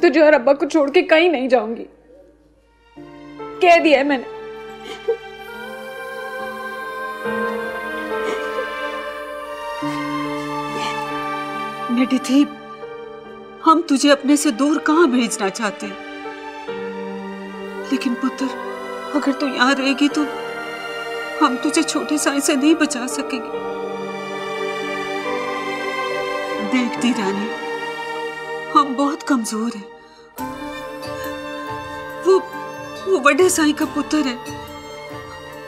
तुझे और अब्बा को छोड़ के कहीं नहीं जाऊंगी, कह दिया है मैंने। बेटी थी, हम तुझे अपने से दूर कहां भेजना चाहते, लेकिन पुत्र अगर तू यहाँ रहेगी तो हम तुझे छोटे साई से नहीं बचा सकेंगे। देखती रानी, हम बहुत कमजोर हैं। वो बड़े साई का पुत्र है,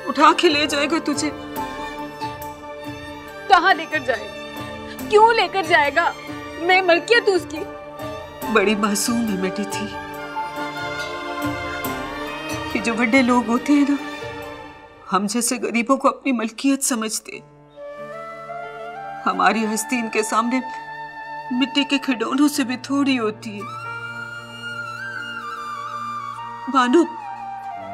उठा के ले जाएगा तुझे। कहाँ लेकर जाएगा? क्यों लेकर जाएगा? मैं मलकियत हूँ उसकी। बड़ी मासूम है बेटी थी। ये जो बड़े लोग होते हैं ना, हम जैसे गरीबों को अपनी मलकियत समझते। हमारी हस्ती इनके सामने मिट्टी के खिलौनों से भी थोड़ी होती है। भानु,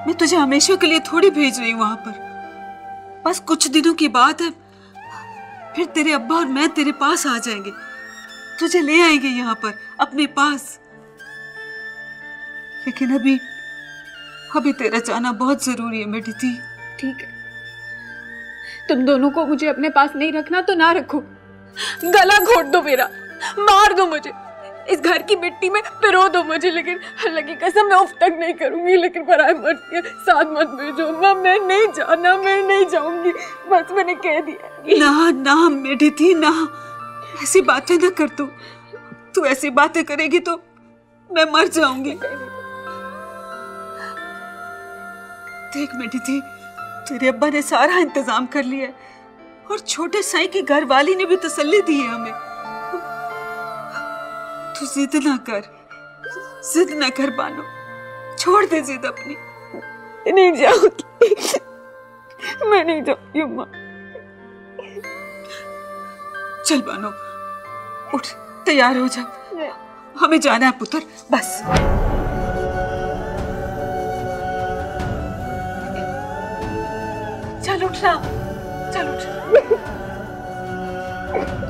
मैं तुझे हमेशा के लिए थोड़ी भेज रही हूं वहां पर। बस कुछ दिनों की बात है, फिर तेरे अब्बा और मैं तेरे पास आ जाएंगे, तुझे ले आएंगे यहाँ पर अपने पास। लेकिन अभी तेरा जाना बहुत जरूरी है बेटी थी। ठीक है, तुम दोनों को मुझे अपने पास नहीं रखना तो ना रखो, गला घोट दो मेरा, मार दो मुझे, इस घर की मिट्टी में पिरो दो मुझे, लेकिन अल्लाह की कसम मैं उफ तक नहीं करूंगी। लेकिन बराए मत के साथ मत भेजो अम्मा, मैं नहीं जाना, मैं नहीं जाऊंगी, बस मैंने कह दिया। ना ना बेटी थी ना, ऐसी बातें ना कर। तू ऐसी बातें करेगी तो मैं मर जाऊंगी। देख बेटी थी, तेरे अब्बा ने सारा इंतजाम कर लिया है और छोटे साई की घरवाली ने भी तसल्ली दी है हमें। तू जिद ना कर बानो, छोड़ दे जिद अपनी। नहीं जाऊंगी, मैं नहीं जाऊंगी अम्मा। चल बानो, उठ, तैयार हो जा, हमें जाना है पुत्र, बस। चल उठ ना, चल उठ,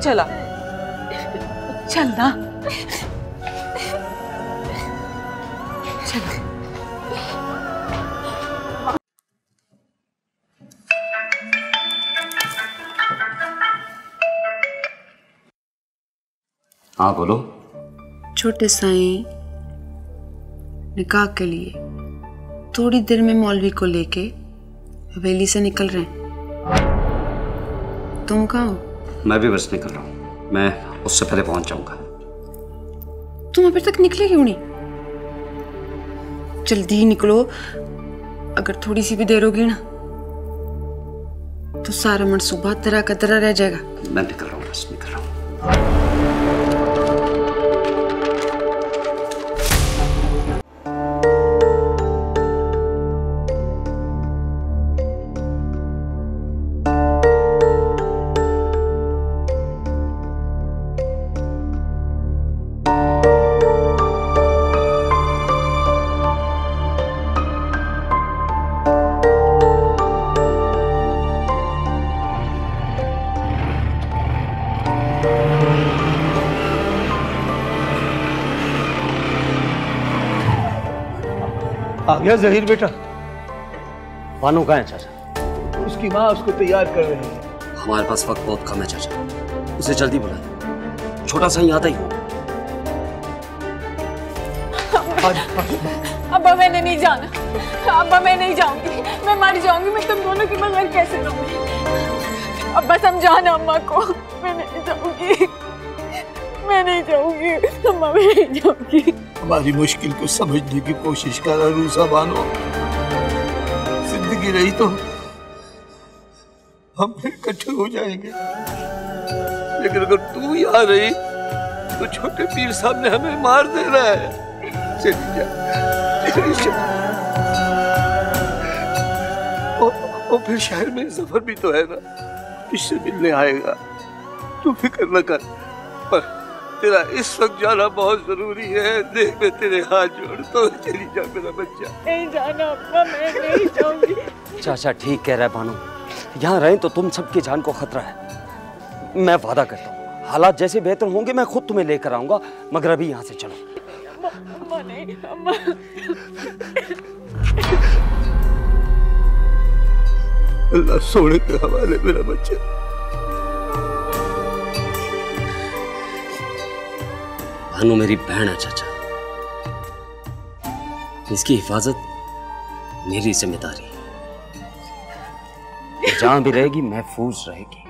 चला, चल ना, चल। हाँ बोलो। छोटे साईं निकाह के लिए थोड़ी देर में मौलवी को लेके हवेली से निकल रहे हैं। तुम कहाँ हो? मैं भी बस निकल रहा हूँ, मैं उससे पहले पहुंच जाऊंगा। तुम अभी तक निकले क्यों नहीं? जल्दी निकलो, अगर थोड़ी सी भी देर होगी ना तो सारा मनसूबा तेरा का तेरा रह जाएगा। मैं निकल रहा हूँ, बस निकल रहा हूँ। आ गया जहीर बेटा। बानो कहाँ है चाचा? उसकी माँ उसको तैयार कर रही है। हमारे पास वक्त बहुत कम है चाचा, उसे जल्दी बुलाए, छोटा सा ही आता ही हो। अब्बा मैंने नहीं जाना, अब्बा मैं नहीं जाऊंगी, मैं मर जाऊंगी, मैं तुम दोनों के बगैर कैसे रहूंगी? अब्बा समझाना अम्मा को, मैं नहीं जाऊंगी, मैं नहीं जाऊंगी अम्मा, मैं नहीं जाऊंगी। हमारी मुश्किल को समझने की कोशिश कर रूसा बानो, जिंदगी रही तो हम फिर इकट्ठे हो जाएंगे, लेकिन अगर तू यहाँ रही तो छोटे पीर साहब ने हमें मार देना है। चली जा, चली जा। और फिर शहर में जफर भी तो है ना, किससे मिलने आएगा। तू फिक्र न कर, पर तेरा इस वक्त जाना बहुत जरूरी है। देख मैं तेरे हाथ जोड़ता हूँ, चली जा मेरा बच्चा। नहीं जाना अब्बा, मैं नहीं जाऊंगी। चाचा ठीक कह रहा है बानो, यहाँ रहे तो तुम सबकी जान को खतरा है। मैं वादा करता हूँ हालात जैसे बेहतर होंगे मैं खुद तुम्हें लेकर आऊंगा, मगर अभी यहाँ से चलो। नहीं अम्मा। अल्लाह सोने के हवाले मेरा बच्चा। भानु मेरी बहन है चाचा, इसकी हिफाजत मेरी जिम्मेदारी है। जहां भी रहेगी महफूज रहेगी।